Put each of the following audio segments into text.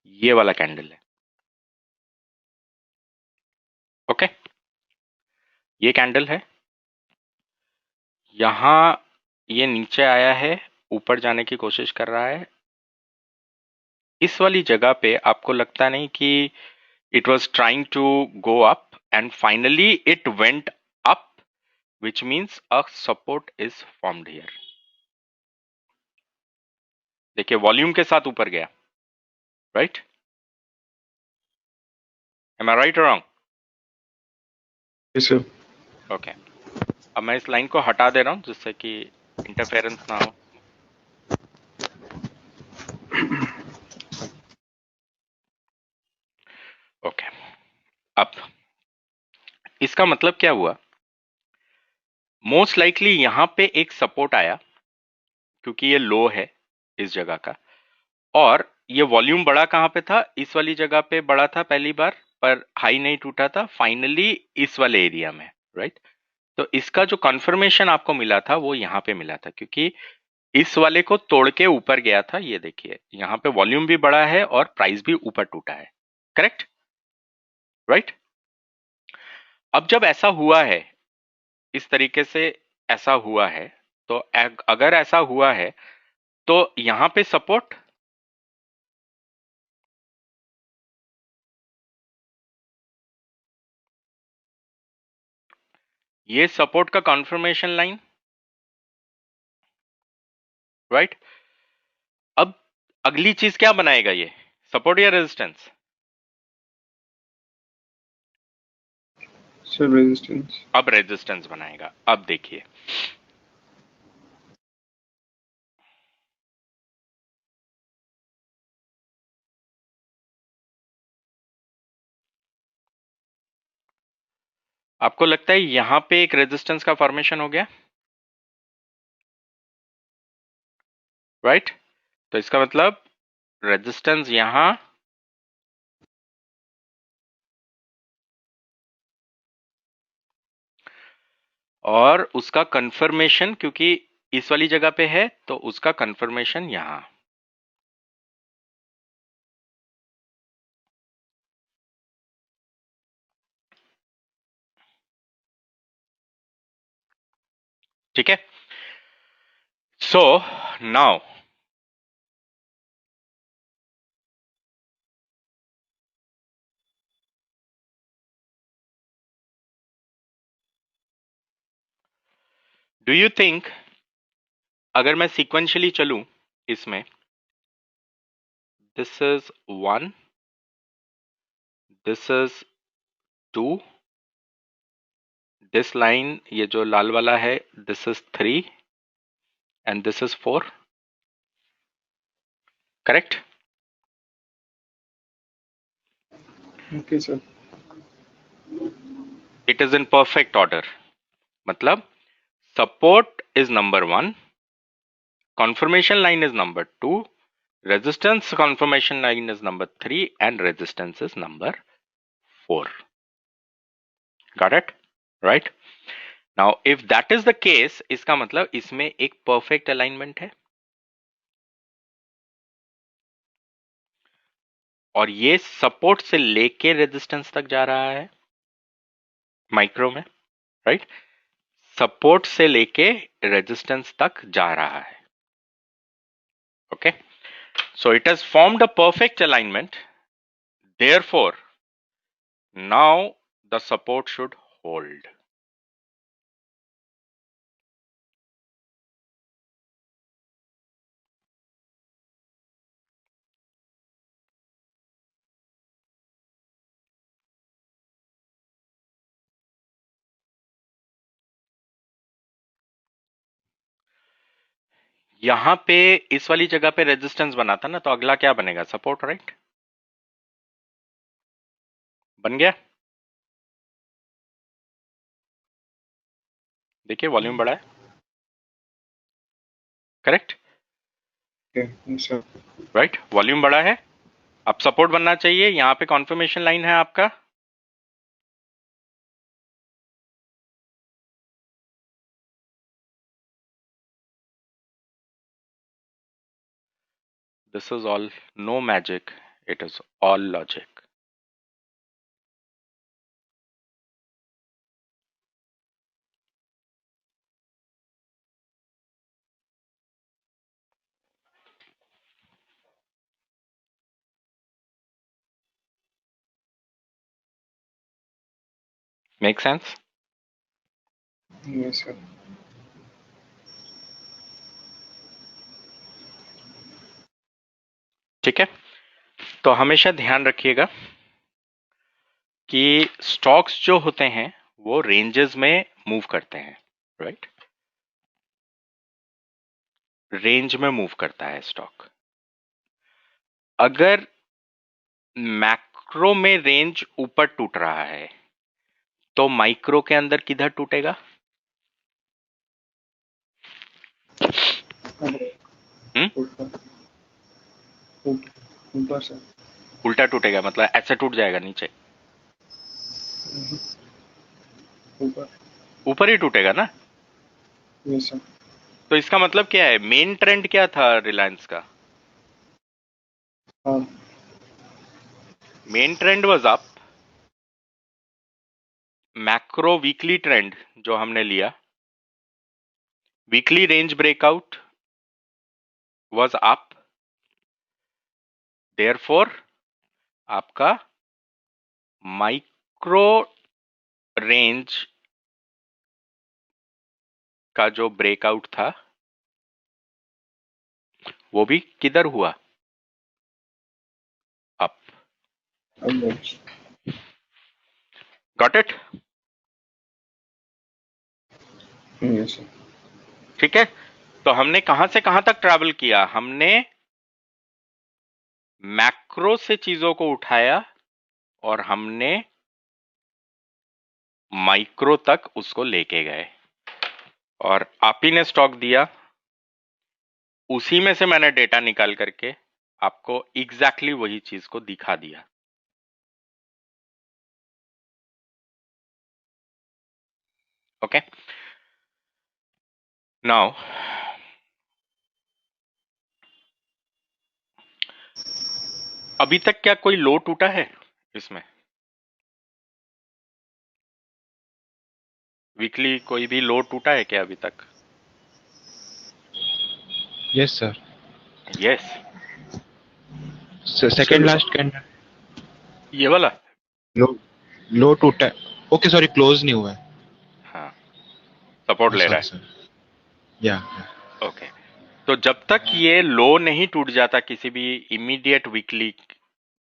ये वाला कैंडल है। ओके, ये कैंडल है, यहां ये नीचे आया है, ऊपर जाने की कोशिश कर रहा है। इस वाली जगह पे आपको लगता नहीं कि it was trying to go up and finally it went up, which means a support is formed here. देखिए वॉल्यूम के साथ ऊपर गया, राइट? एम आई राइट और रॉन्ग? Yes, sir. ओके, अब मैं इस लाइन को हटा दे रहा हूं जिससे कि इंटरफेरेंस ना हो। ओके, अब इसका मतलब क्या हुआ? मोस्ट लाइकली यहां पे एक सपोर्ट आया क्योंकि ये लो है इस जगह का, और ये वॉल्यूम बड़ा कहां पे था? इस वाली जगह पे बड़ा था पहली बार, पर हाई नहीं टूटा था, फाइनली इस वाले एरिया में, राइट? तो इसका जो कंफर्मेशन आपको मिला था वो यहां पे मिला था, क्योंकि इस वाले को तोड़ के ऊपर गया था। ये देखिए यहां पे वॉल्यूम भी बड़ा है और प्राइस भी ऊपर टूटा है, करेक्ट? राइट? अब जब ऐसा हुआ है, इस तरीके से ऐसा हुआ है, तो अगर ऐसा हुआ है तो यहां पे सपोर्ट, ये सपोर्ट का कॉन्फर्मेशन लाइन, राइट? अब अगली चीज क्या बनाएगा ये, सपोर्ट या रेजिस्टेंस? Sir, resistance. अब रेजिस्टेंस बनाएगा। अब देखिए आपको लगता है यहां पे एक रेजिस्टेंस का फॉर्मेशन हो गया, राइट? तो इसका मतलब रेजिस्टेंस यहां और उसका कंफर्मेशन, क्योंकि इस वाली जगह पे है तो उसका कंफर्मेशन यहां। ठीक है, so now do you think अगर मैं सीक्वेंशियली चलूं इसमें, this is 1, this is 2, this line ये जो लाल वाला है, this is 3 and this is 4, correct? Okay, sir. It is in perfect order, मतलब support is number 1, confirmation line is number 2, resistance confirmation line is number 3, and resistance is number 4. Got it? Right? Now if that is the case, इसका मतलब इसमें एक perfect alignment है, और ये support से लेके रेजिस्टेंस तक जा रहा है माइक्रो में, राइट? सपोर्ट से लेके रेजिस्टेंस तक जा रहा है। Okay, so it has formed a perfect alignment, therefore now the support should hold. यहां पे इस वाली जगह पे रेजिस्टेंस बना था ना, तो अगला क्या बनेगा? Support, right? बन गया। देखिए वॉल्यूम बड़ा है, correct? Okay, yes, sir. Right, volume बड़ा है। अब सपोर्ट बनना चाहिए, यहां पे कॉन्फर्मेशन लाइन है आपका, this is all know magic, It is all logic. Make sense? Yes, sir. ठीक है, तो हमेशा ध्यान रखिएगा कि स्टॉक्स जो होते हैं वो रेंजेस में मूव करते हैं, राइट? रेंज में मूव करता है स्टॉक। अगर मैक्रो में रेंज ऊपर टूट रहा है तो माइक्रो के अंदर किधर टूटेगा? हम्म? ऊपर सर। उल्टा टूटेगा, मतलब ऐसे टूट जाएगा नीचे, ऊपर। ऊपर ही टूटेगा ना? Yes sir. तो इसका मतलब क्या है? मेन ट्रेंड क्या था रिलायंस का? हाँ। Main trend was up. Macro weekly trend जो हमने लिया, weekly range breakout was up, therefore आपका माइक्रो रेंज का जो ब्रेकआउट था वो भी किधर हुआ? Up. Got it? Yes sir. ठीक है, तो हमने कहां से कहां तक ट्रैवल किया? हमने मैक्रो से चीजों को उठाया और हमने माइक्रो तक उसको लेके गए, और आप ही ने स्टॉक दिया, उसी में से मैंने डेटा निकाल करके आपको एग्जैक्टली वही चीज को दिखा दिया। ओके, नाउ अभी तक क्या कोई लो टूटा है इसमें? वीकली कोई भी लो टूटा है क्या अभी तक? Yes, sir. Yes. So second last candle ये वाला? low low to okay, sorry, close नहीं हुआ है. हाँ, सपोर्ट ले रहा Sorry, है। sir. Yeah. ओके, तो जब तक ये लो नहीं टूट जाता किसी भी इमीडिएट वीकली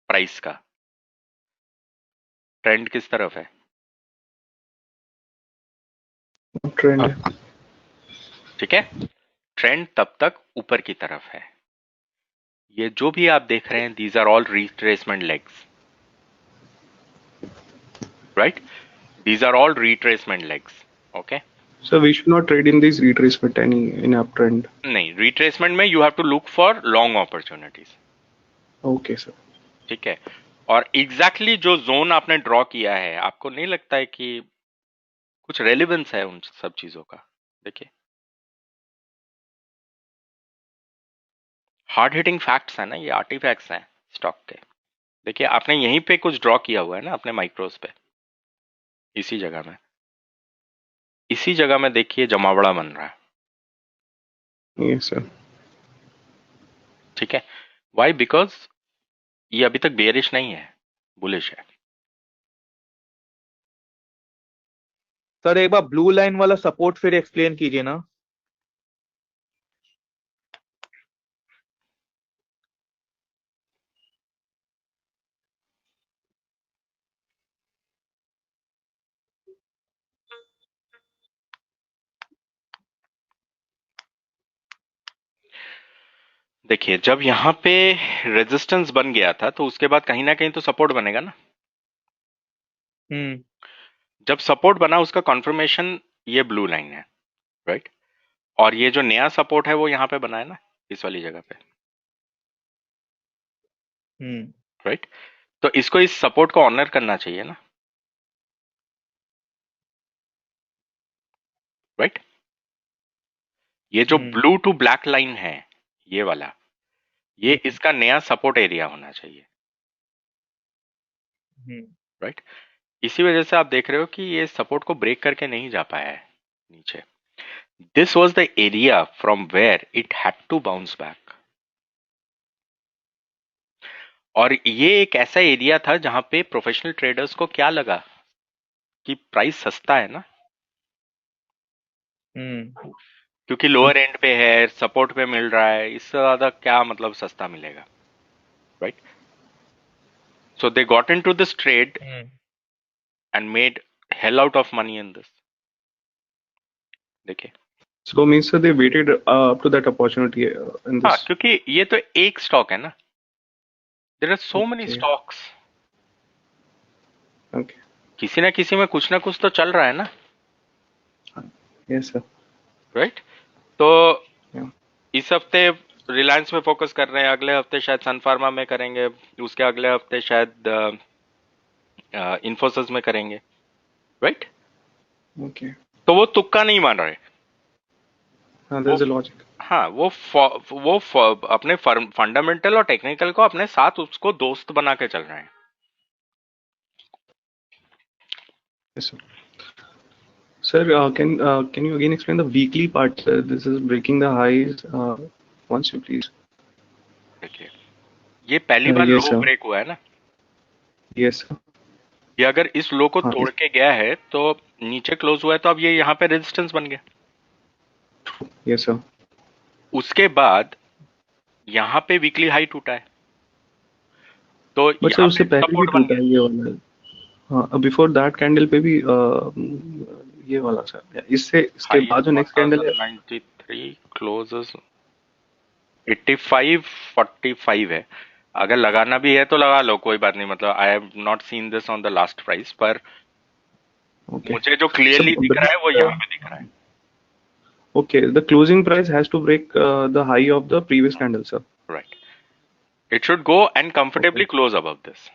प्राइस का, ट्रेंड किस तरफ है? ट्रेंड। Up. ठीक है, ट्रेंड तब तक ऊपर की तरफ है। ये जो भी आप देख रहे हैं, these are all retracement legs, right? These are all retracement legs. Okay? So we should not trade in these retracement any in uptrend. नहीं, retracement में you have to look for long opportunities. Okay sir. ठीक है, और exactly जो zone आपने draw किया है, आपको नहीं लगता है कि कुछ रेलिवेंस है उन सब चीजों का? देखिए, हार्ड हिटिंग फैक्ट्स है ना, ये आर्टिफैक्ट्स हैं स्टॉक के। देखिए, आपने यहीं पे कुछ ड्रॉ किया हुआ है ना अपने माइक्रोस पे, इसी जगह में, इसी जगह में देखिए जमावड़ा बन रहा है। Yes sir. ठीक है, वाई? बिकॉज ये अभी तक बेयरिश नहीं है, बुलिश है। सर एक बार ब्लू लाइन वाला सपोर्ट फिर एक्सप्लेन कीजिए ना। देखिए, जब यहाँ पे रेजिस्टेंस बन गया था तो उसके बाद कहीं ना कहीं तो सपोर्ट बनेगा ना। जब सपोर्ट बना, उसका कॉन्फर्मेशन ये ब्लू लाइन है, राइट? और ये जो नया सपोर्ट है वो यहाँ पे बना है ना, इस वाली जगह पे, राइट? तो इसको, इस सपोर्ट को ऑनर करना चाहिए ना, राइट? ये जो ब्लू टू ब्लैक लाइन है, ये वाला, ये इसका नया सपोर्ट एरिया होना चाहिए। हम्म राइट। इसी वजह से आप देख रहे हो कि ये सपोर्ट को ब्रेक करके नहीं जा पाया है नीचे। This was the area from where it had to bounce back. और ये एक ऐसा एरिया था जहां पे प्रोफेशनल ट्रेडर्स को क्या लगा कि प्राइस सस्ता है ना, हम्म क्योंकि लोअर एंड पे है, सपोर्ट पे मिल रहा है, इससे ज्यादा क्या मतलब सस्ता मिलेगा, right. So they got into this trade hmm and made hell out of money in this. देखिए, So means that they waited up to that opportunity in हाँ, this. क्योंकि ये तो एक स्टॉक है ना, there are so many Okay. Stocks, Okay. किसी ना कुछ तो चल रहा है ना, Yes, sir. राइट। तो Yeah. इस हफ्ते रिलायंस में फोकस कर रहे हैं, अगले हफ्ते शायद सन फार्मा में करेंगे, उसके अगले हफ्ते शायद इंफोसिस में करेंगे, राइट। Okay. तो वो तुक्का नहीं मान रहे, वो, There's a logic. हाँ, अपने फंडामेंटल और टेक्निकल को अपने साथ उसको दोस्त बना के चल रहे हैं। Yes, sir. Sir, can you again explain the weekly part? Sir? This is breaking the highs. Once you please. देखिए, ये पहली बार Yes, लो sir. ब्रेक हुआ है ना, Yes, sir. ये अगर इस लो को हाँ, तोड़ के गया है तो नीचे क्लोज हुआ है, तो अब ये यहाँ पे रेजिस्टेंस बन गया। yes, sir. उसके बाद यहाँ पे वीकली हाई टूटा है, तो But sir, यहाँ उससे पे पहले भी सपोर्ट बन टूटा गया। है ये वाला। हाँ, बिफोर दैट कैंडल पे भी ये वाला सर, इससे इसके हाई बाद जो नेक्स्ट कैंडल है। 1093, क्लोजेस 8545 है। अगर लगाना भी है तो लगा लो, कोई बात नहीं, मतलब I have not seen this on the last price, पर ओके मुझे जो सर, क्लियरली दिख रहा है वो यहाँ पे दिख रहा है। Okay, the closing price has to break the high of the previous candle sir. Right, it should go and okay comfortably close above this.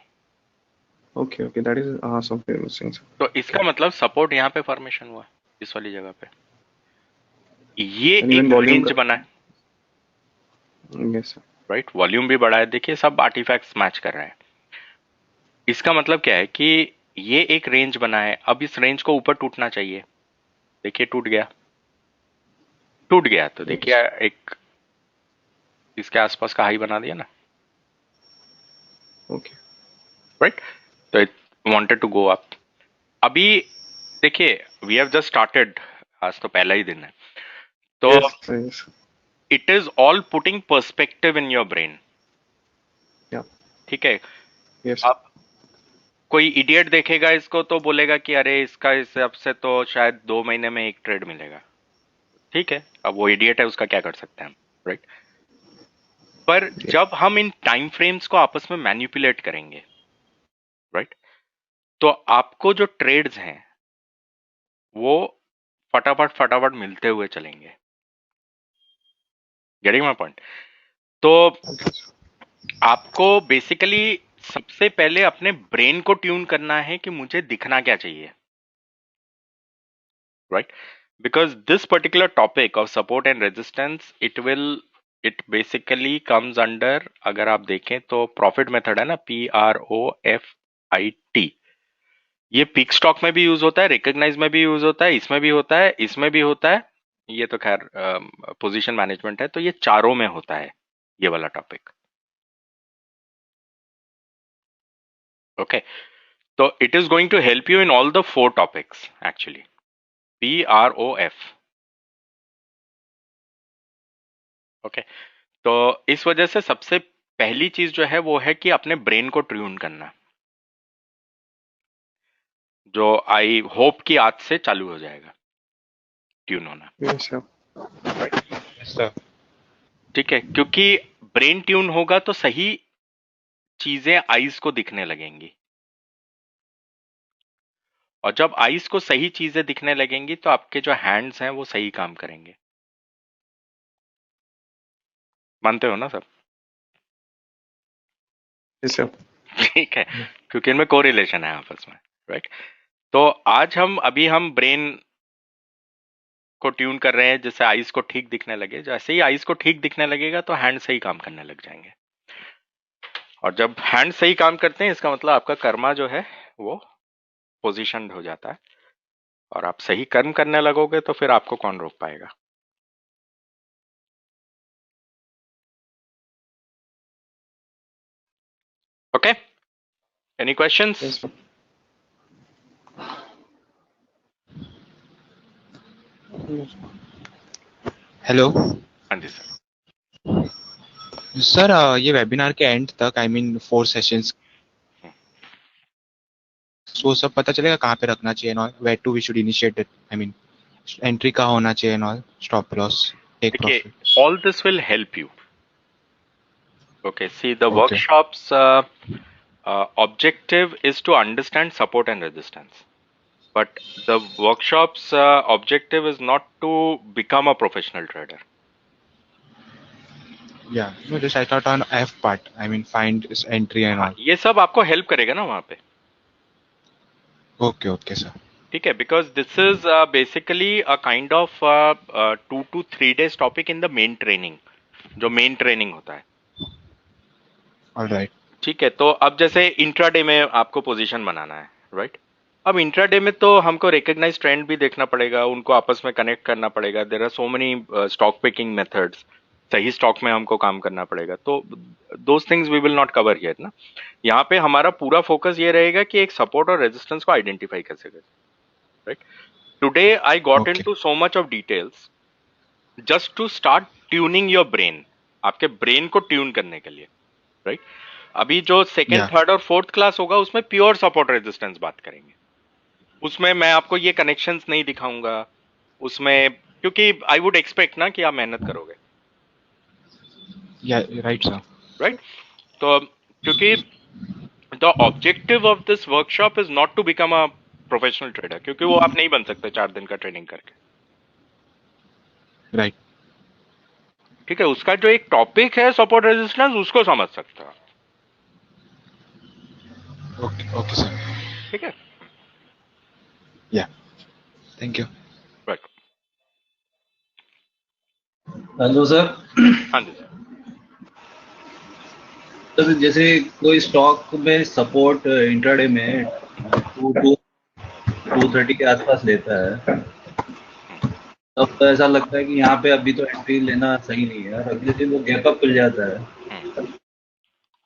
Okay okay, that is something missing sir. तो इसका मतलब support यहाँ पे formation हुआ इस वाली जगह पे, ये एंड इवन एक वॉल्यूम रेंज का। बना है, यस सर। राइट। वॉल्यूम भी बढ़ा है, देखिए सब आर्टिफैक्ट्स मैच कर रहे हैं। इसका मतलब क्या है कि ये एक रेंज बना है, अब इस रेंज को ऊपर टूटना चाहिए। देखिए टूट गया, टूट गया तो देखिए एक इसके आसपास का हाई बना दिया ना, ओके राइट। तो it wanted to go up. अभी देखिए, वी हैव जस्ट स्टार्टेड, आज तो पहला ही दिन है, तो yes it is all putting perspective in your brain, या ठीक है। यस अब कोई इडियट देखेगा इसको तो बोलेगा कि अरे इसका इस हिसाब से तो शायद 2 महीने में एक ट्रेड मिलेगा, ठीक है। अब वो इडियट है, उसका क्या कर सकते हैं हम, राइट। पर जब हम इन टाइम फ्रेम्स को आपस में मैनिपुलेट करेंगे, राइट, तो आपको जो ट्रेड्स हैं वो फटाफट फटाफट मिलते हुए चलेंगे। Getting my point. तो आपको बेसिकली सबसे पहले अपने ब्रेन को ट्यून करना है कि मुझे दिखना क्या चाहिए, right. Because this particular topic of support and resistance, it basically comes under, अगर आप देखें तो प्रॉफिट मेथड है ना, PROFIT। ये पिक स्टॉक में भी यूज होता है, रिकॉग्नाइज में भी यूज होता है, इसमें भी होता है, इसमें भी होता है। ये तो खैर पोजीशन मैनेजमेंट है, तो ये चारों में होता है ये वाला टॉपिक, ओके। तो it is going to help you in all the 4 topics actually, PROF, okay. तो इस वजह से सबसे पहली चीज जो है वो है कि अपने ब्रेन को ट्यून करना, जो आई होप कि आज से चालू हो जाएगा ट्यून होना, यस सर। Yes sir. ठीक है। क्योंकि ब्रेन ट्यून होगा तो सही चीजें आईज को दिखने लगेंगी, और जब आईज को सही चीजें दिखने लगेंगी तो आपके जो हैंड्स हैं वो सही काम करेंगे। मानते हो ना सब? Yes sir. ठीक है, क्योंकि इनमें कोरिलेशन है आपस में, राइट। तो आज हम ब्रेन को ट्यून कर रहे हैं जिससे आईज को ठीक दिखने लगे। जैसे ही आईज को ठीक दिखने लगेगा तो हैंड सही काम करने लग जाएंगे। और जब हैंड सही काम करते हैं इसका मतलब आपका कर्मा जो है वो पोजीशनड हो जाता है, और आप सही कर्म करने लगोगे तो फिर आपको कौन रोक पाएगा। Okay, any questions? Yes, sir. Hello हाँ जी सर। सर, ये वेबिनार के एंड तक, आई मीन 4 सेशंस, वो सब पता चलेगा कहाँ पे रखना चाहिए, know where to we should initiate it, I mean entry कहाँ होना चाहिए, नॉल स्टॉप लॉस, टेक देखिए, profit. all this will help you. Okay, see, the okay workshop's objective is to understand support and resistance. But the workshop's objective is not to become a professional trader. या know just I thought on F part, I mean find entry and हाँ, all. ये सब आपको help करेगा ना वहाँ पे, okay okay sir. ठीक है, because this is basically a kind of 2 to 3 days topic in the main training, जो मेन ट्रेनिंग होता है। ऑलराइट। ठीक है, तो अब जैसे इंट्राडे में आपको पोजीशन बनाना है, राइट? अब इंट्राडे में तो हमको रिकॉग्नाइज ट्रेंड भी देखना पड़ेगा, उनको आपस में कनेक्ट करना पड़ेगा। There are so many stock picking methods, सही स्टॉक में हमको काम करना पड़ेगा। तो those things we will not cover here ना। यहाँ पे हमारा पूरा फोकस ये रहेगा कि एक सपोर्ट और रेजिस्टेंस को आइडेंटिफाई कैसे करें, right? Today I got okay into so much of details just to start tuning your brain, आपके ब्रेन को ट्यून करने के लिए, राइट? अभी जो सेकेंड, या थर्ड और फोर्थ क्लास होगा उसमें प्योर सपोर्ट रेजिस्टेंस बात करेंगे। उसमें मैं आपको ये कनेक्शंस नहीं दिखाऊंगा उसमें, क्योंकि आई वुड एक्सपेक्ट ना कि आप मेहनत करोगे, या राइट सर। राइट? तो क्योंकि the objective of this workshop is not to become a professional trader, क्योंकि वो आप नहीं बन सकते 4 दिन का ट्रेनिंग करके, राइट। ठीक है? उसका जो एक टॉपिक है सपोर्ट रेजिस्टेंस, उसको समझ सकते हो आप, ओके ओके सर। ठीक है? या thank you. Right, hello sir. हाँ जी सर। सर जैसे कोई स्टॉक में सपोर्ट इंट्राडे में 230 के आसपास लेता है, तब तो ऐसा लगता है कि यहाँ पे अभी तो एंट्री लेना सही नहीं है और अगले दिन वो गैप अप खुल जाता है,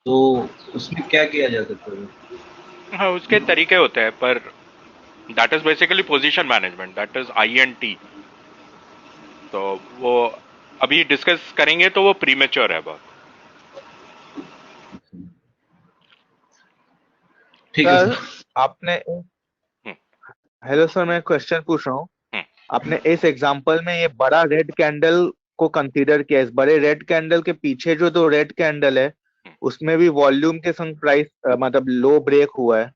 तो उसमें क्या किया जा सकता है? हाँ, उसके तरीके होते हैं, पर that is basically position management, that is INT। तो वो अभी डिस्कस करेंगे तो वो प्रीमेच्योर है बहुत। ठीक है सर सर। आपने, हम्म, हेलो सर, मैं क्वेश्चन पूछ रहा हूँ। हम्म, आपने इस एग्जांपल में ये बड़ा रेड कैंडल को कंसीडर किया, इस बड़े रेड कैंडल के पीछे जो दो रेड कैंडल है उसमें भी वॉल्यूम के संग प्राइस मतलब लो ब्रेक हुआ है,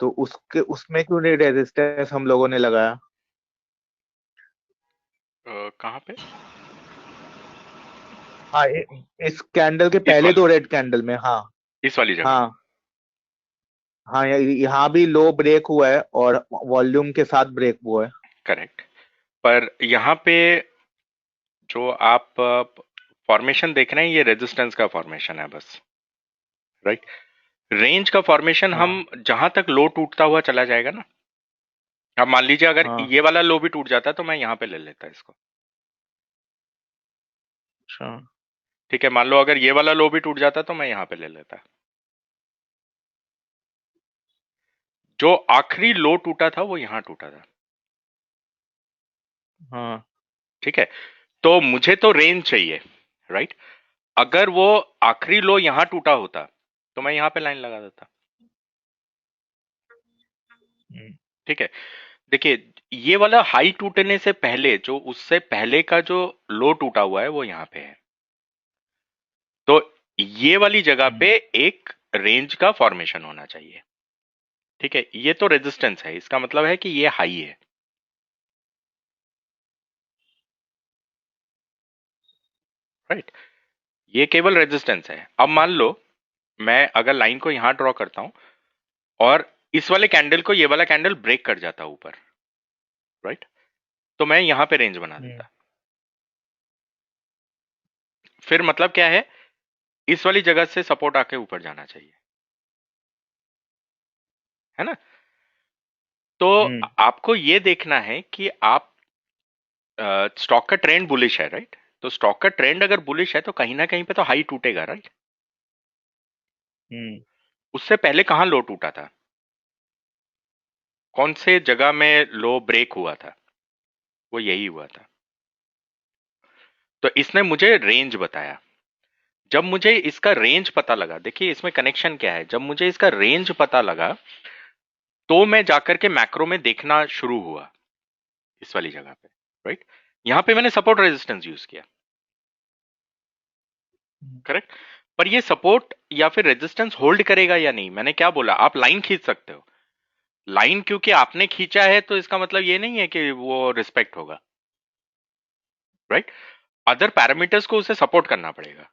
तो उसके उसमें क्यों नहीं रेजिस्टेंस हम लोगों ने लगाया? कहाँ पे? हाँ, इस कैंडल के इस पहले वाले, दो रेड कैंडल में। हाँ इस वाली जगह। हाँ हाँ, यहाँ भी लो ब्रेक हुआ है और वॉल्यूम के साथ ब्रेक हुआ है। करेक्ट, पर यहाँ पे जो आप फॉर्मेशन देख रहे हैं ये रेजिस्टेंस का फॉर्मेशन है बस, राइट? रेंज का फॉर्मेशन हाँ हम जहां तक लो टूटता हुआ चला जाएगा ना, अब मान लीजिए अगर हाँ। ये वाला लो भी टूट जाता तो मैं यहाँ पे ले लेता इसको, अच्छा। ठीक है? मान लो अगर ये वाला लो भी टूट जाता तो मैं यहाँ पे ले लेता। जो आखिरी लो टूटा था वो यहाँ टूटा था, हाँ ठीक है? तो मुझे तो रेंज चाहिए, राइट? अगर वो आखिरी लो यहाँ टूटा होता तो मैं यहाँ पे लाइन लगा देता, ठीक है? देखिए, ये वाला हाई टूटने से पहले जो उससे पहले का जो लो टूटा हुआ है वो यहाँ पे है, तो ये वाली जगह पे एक रेंज का फॉर्मेशन होना चाहिए, ठीक है? ये तो रेजिस्टेंस है, इसका मतलब है कि ये हाई है, राइट? ये केवल रेजिस्टेंस है। अब मान लो मैं अगर लाइन को यहां ड्रॉ करता हूं और इस वाले कैंडल को ये वाला कैंडल ब्रेक कर जाता ऊपर, राइट? तो मैं यहां पे रेंज बना देता। फिर मतलब क्या है इस वाली जगह से सपोर्ट आके ऊपर जाना चाहिए, है ना। तो आपको ये देखना है कि आप स्टॉक का ट्रेंड बुलिश है, राइट। तो स्टॉक का ट्रेंड अगर बुलिश है तो कहीं ना कहीं पे तो हाई टूटेगा, राइट। उससे पहले कहाँ लो टूटा था, कौन से जगह में लो ब्रेक हुआ था, वो यही हुआ था। तो इसने मुझे रेंज बताया। जब मुझे इसका रेंज पता लगा, देखिए इसमें कनेक्शन क्या है, जब मुझे इसका रेंज पता लगा तो मैं जाकर के मैक्रो में देखना शुरू हुआ इस वाली जगह पे, राइट। यहां पे मैंने सपोर्ट रेजिस्टेंस यूज किया, करेक्ट। पर ये सपोर्ट या फिर रेजिस्टेंस होल्ड करेगा या नहीं, मैंने क्या बोला, आप लाइन खींच सकते हो। लाइन क्योंकि आपने खींचा है तो इसका मतलब ये नहीं है कि वो रिस्पेक्ट होगा, राइट। अदर पैरामीटर्स को उसे सपोर्ट करना पड़ेगा।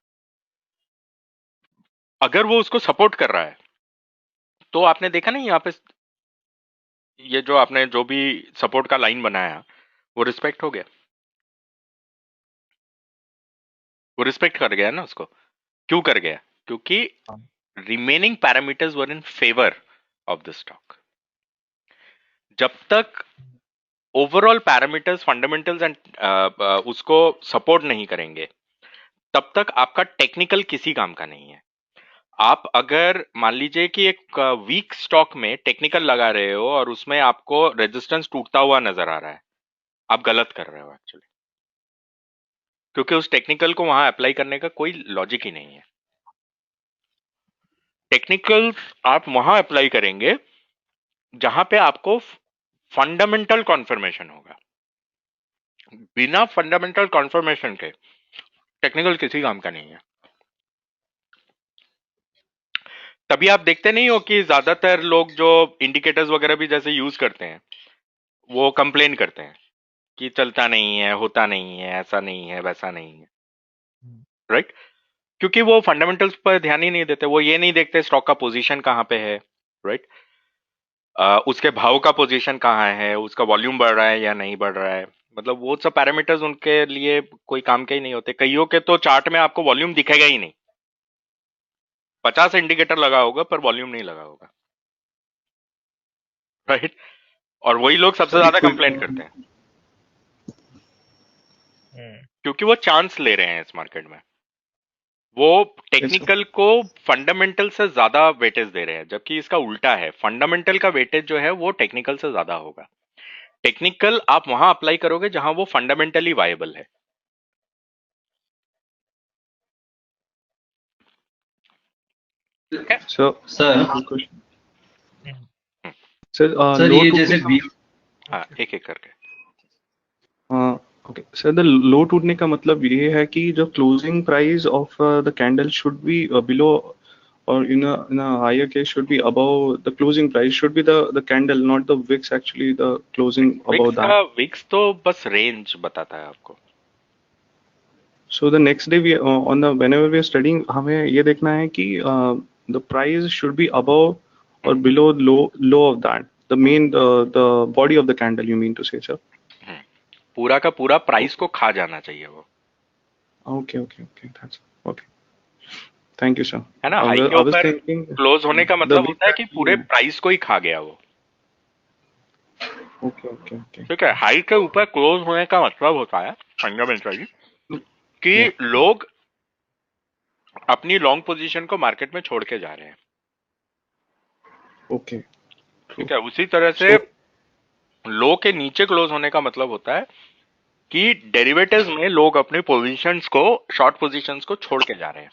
अगर वो उसको सपोर्ट कर रहा है तो आपने देखा नहीं यहाँ पे, ये जो आपने जो भी सपोर्ट का लाइन बनाया वो रिस्पेक्ट हो गया, वो रिस्पेक्ट कर गया ना उसको। क्यों कर गया, क्योंकि remaining parameters were in favour of the stock. जब तक ओवरऑल पैरामीटर्स फंडामेंटल्स एंड उसको सपोर्ट नहीं करेंगे तब तक आपका टेक्निकल किसी काम का नहीं है। आप अगर मान लीजिए कि एक वीक स्टॉक में टेक्निकल लगा रहे हो और उसमें आपको रेजिस्टेंस टूटता हुआ नजर आ रहा है, आप गलत कर रहे हो एक्चुअली, क्योंकि उस टेक्निकल को वहां अप्लाई करने का कोई लॉजिक ही नहीं है। टेक्निकल आप वहां अप्लाई करेंगे जहां पे आपको फंडामेंटल कॉन्फर्मेशन होगा। बिना फंडामेंटल कॉन्फर्मेशन के टेक्निकल किसी काम का नहीं है। तभी आप देखते नहीं हो कि ज्यादातर लोग जो इंडिकेटर्स वगैरह भी जैसे यूज करते हैं वो कंप्लेन करते हैं कि चलता नहीं है, होता नहीं है, ऐसा नहीं है, वैसा नहीं है, राइट। क्योंकि वो फंडामेंटल्स पर ध्यान ही नहीं देते, वो ये नहीं देखते स्टॉक का पोजीशन कहाँ पे है, राइट। उसके भाव का पोजीशन कहाँ है, उसका वॉल्यूम बढ़ रहा है या नहीं बढ़ रहा है, मतलब वो सब पैरामीटर्स उनके लिए कोई काम के ही नहीं होते। कईयों के तो चार्ट में आपको वॉल्यूम दिखेगा ही नहीं, 50 इंडिकेटर लगा होगा पर वॉल्यूम नहीं लगा होगा, राइट। और वही लोग सबसे ज्यादा कंप्लेन करते हैं क्योंकि वो चांस ले रहे हैं इस मार्केट में। वो टेक्निकल को फंडामेंटल से ज्यादा वेटेज दे रहे हैं, जबकि इसका उल्टा है। फंडामेंटल का वेटेज जो है वो टेक्निकल से ज्यादा होगा। टेक्निकल आप वहां अप्लाई करोगे जहां वो फंडामेंटली वायबल है। So, sir question. हम्म, Sir, सर low ये to जैसे वीक हाँ एक एक करके। okay. Sir, the low टूटने का मतलब ये है कि जो closing price of the candle should be below, or in a higher case should be above the closing price, should be the candle, not the VIX, actually the closing above that. Wicks तो बस range बताता है आपको। So the next day we on the whenever we are studying, हमें ये देखना है कि the price should be above or below low of that, the main the body of the candle, you mean to say, sir? पूरा का पूरा price को खा जाना चाहिए वो, Okay, that's okay. Thank you sir. है ना। हाई के ऊपर क्लोज होने का मतलब होता है कि पूरे प्राइस को ही खा गया वो। ओके। ठीक है, हाई के ऊपर क्लोज होने का मतलब होता है फंडामेंटली कि लोग अपनी लॉन्ग पोजीशन को मार्केट में छोड़ के जा रहे हैं। ओके, ठीक है, उसी तरह से लो के नीचे क्लोज होने का मतलब होता है कि डेरिवेटिव्स में लोग अपनी पोजीशंस को, शॉर्ट पोजीशंस को छोड़ के जा रहे हैं।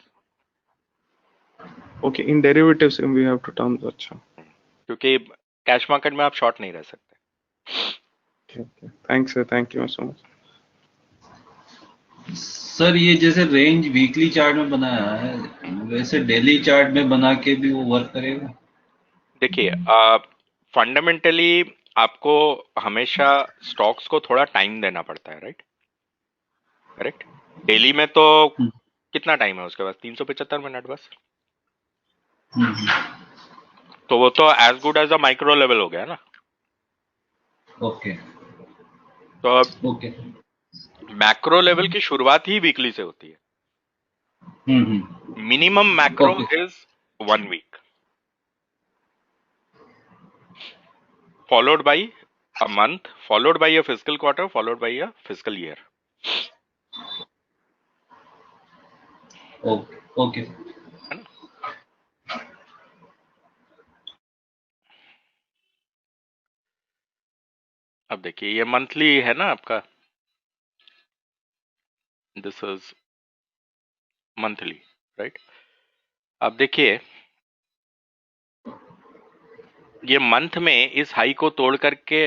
Okay, in derivatives we have two terms. अच्छा, क्योंकि कैश मार्केट में आप शॉर्ट नहीं रह सकते। Okay, thanks sir, thank you so much. Sir ये जैसे रेंज वीकली चार्ट में बनाया है, वैसे डेली चार्ट में बना के भी वो वर्क करेगा? देखिए, फंडामेंटली आपको हमेशा स्टॉक्स को थोड़ा टाइम देना पड़ता है, राइट, करेक्ट। डेली में तो कितना टाइम है उसके पास, 375 मिनट बस। तो वो तो as good as a micro level हो गया ना। ओके तो ओके मैक्रो लेवल की शुरुआत ही वीकली से होती है। minimum macro Okay. is 1 week, followed by a month, followed by a fiscal quarter, followed by a fiscal year. Okay. Okay. है ना? अब देखिए ये मंथली है ना आपका, दिस इज मंथली, राइट? अब देखिए ये मंथ में इस हाई को तोड़ करके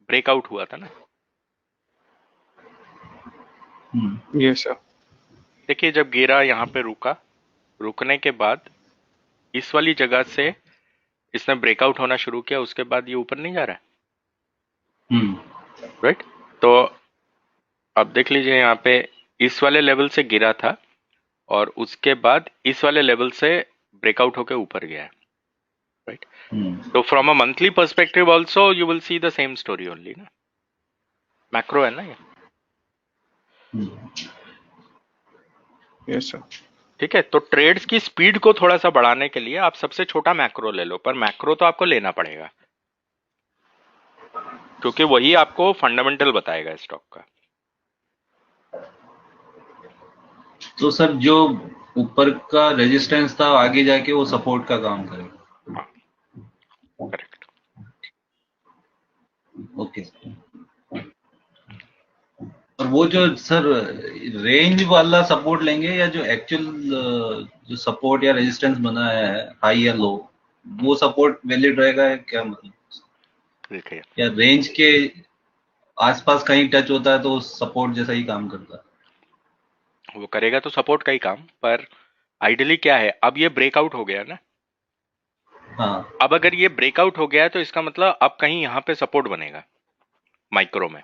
ब्रेकआउट हुआ था ना। Yes, sir. देखिए जब गिरा यहाँ पे रुका, रुकने के बाद इस वाली जगह से इसने ब्रेकआउट होना शुरू किया, उसके बाद ये ऊपर नहीं जा रहा है, राइट? तो अब देख लीजिए यहाँ पे इस वाले लेवल से गिरा था और उसके बाद इस वाले लेवल से ब्रेकआउट होके ऊपर गया है, राइट? तो from a monthly perspective also you will see the same story only ना, मैक्रो है ना ये, Yes, sir. ठीक है? तो ट्रेड्स की स्पीड को थोड़ा सा बढ़ाने के लिए आप सबसे छोटा मैक्रो ले लो, पर मैक्रो तो आपको लेना पड़ेगा क्योंकि वही आपको फंडामेंटल बताएगा स्टॉक का। तो सर जो ऊपर का रेजिस्टेंस था आगे जाके वो सपोर्ट का काम करेगा। हाँ, करेक्ट। ओके। और वो जो सर रेंज वाला सपोर्ट लेंगे या जो एक्चुअल जो सपोर्ट या रेजिस्टेंस बना है हाई या लो, वो सपोर्ट वैलिड रहेगा या क्या? मतलब देखिए या रेंज के आसपास कहीं टच होता है तो सपोर्ट जैसा ही काम करता है? वो करेगा तो सपोर्ट का ही काम, पर आइडियली क्या है, अब ये ब्रेकआउट हो गया ना। हाँ। अब अगर ये ब्रेकआउट हो गया है तो इसका मतलब अब कहीं यहाँ पे सपोर्ट बनेगा माइक्रो में,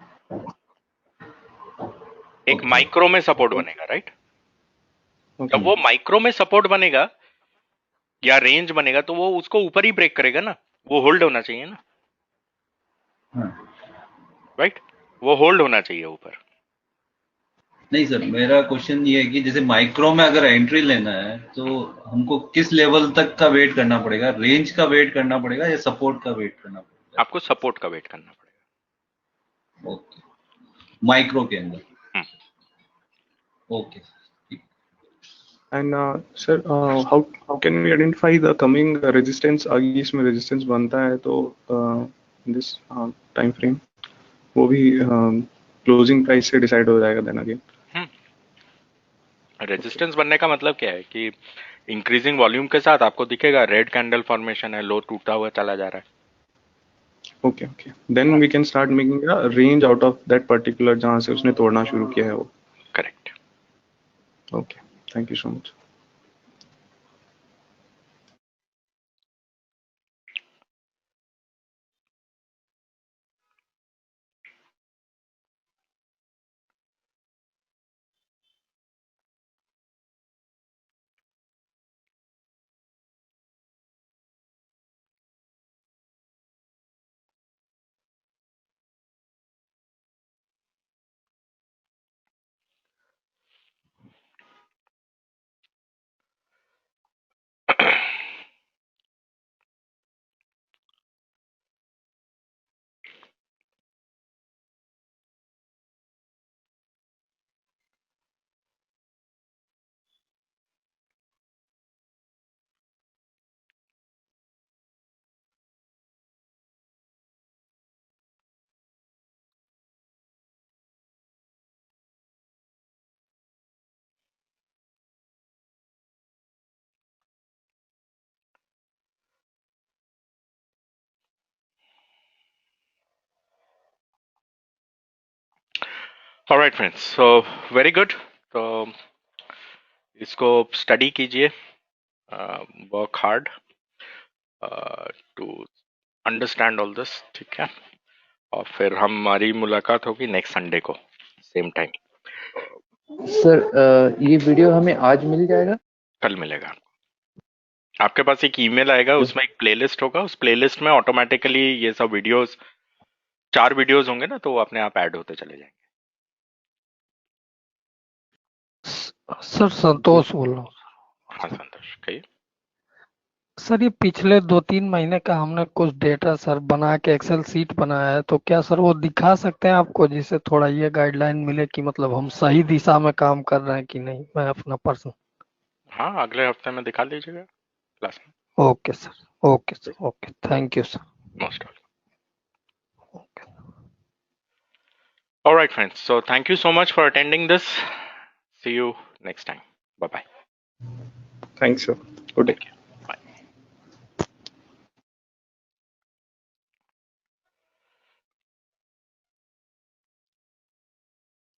एक ओके। माइक्रो में सपोर्ट बनेगा, राइट? Okay. जब वो माइक्रो में सपोर्ट बनेगा या रेंज बनेगा तो वो उसको ऊपर ही ब्रेक करेगा ना, वो होल्ड होना चाहिए ना, हाँ। राइट? वो होल्ड होना चाहिए ऊपर। नहीं सर, मेरा क्वेश्चन ये है कि जैसे माइक्रो में अगर एंट्री लेना है तो हमको किस लेवल तक का वेट करना पड़ेगा? रेंज का वेट करना पड़ेगा या सपोर्ट का वेट करना पड़ेगा? आपको सपोर्ट का वेट करना पड़ेगा। ओके, माइक्रो के अंदर। Okay. And sir, how can we identify the coming resistance? आगे इसमें resistance बनता है तो this time frame वो भी closing price से decide हो जाएगा then again. रेजिस्टेंस बनने का मतलब क्या है कि इंक्रीजिंग वॉल्यूम के साथ आपको दिखेगा रेड कैंडल फॉर्मेशन है, लो टूटता हुआ चला जा रहा है। Okay, okay. Then we can start making a range out of that particular जहाँ से उसने तोड़ना शुरू किया है वो. Correct. Okay, thank you so much. Alright friends, so very good. तो इसको स्टडी कीजिए, work hard to understand all this, ठीक है? और फिर हमारी मुलाकात होगी नेक्स्ट संडे को सेम टाइम। सर ये वीडियो हमें आज मिल जाएगा? कल मिलेगा। आपके पास एक ईमेल आएगा, उसमें एक प्लेलिस्ट होगा, उस प्लेलिस्ट में ऑटोमेटिकली ये सब वीडियोस, 4 वीडियोस होंगे ना, तो वो अपने आप ऐड होते चले जाएंगे। सर संतोष बोल रहा हूँ। हाँ संतोष कहिए। सर ये पिछले 2-3 महीने का हमने कुछ डेटा सर बना के एक्सेल सीट बनाया है, तो क्या सर वो दिखा सकते हैं आपको, जिससे थोड़ा ये गाइडलाइन मिले कि मतलब हम सही दिशा में काम कर रहे हैं कि नहीं। मैं अपना पर्सन। हाँ अगले हफ्ते में दिखा दीजिएगा क्लास में। Okay sir, okay sir, okay, thank you sir. Most welcome. All right friends, so thank you so much for attending this. See you next time. Bye bye. Thanks, sir. Good day. Thank you.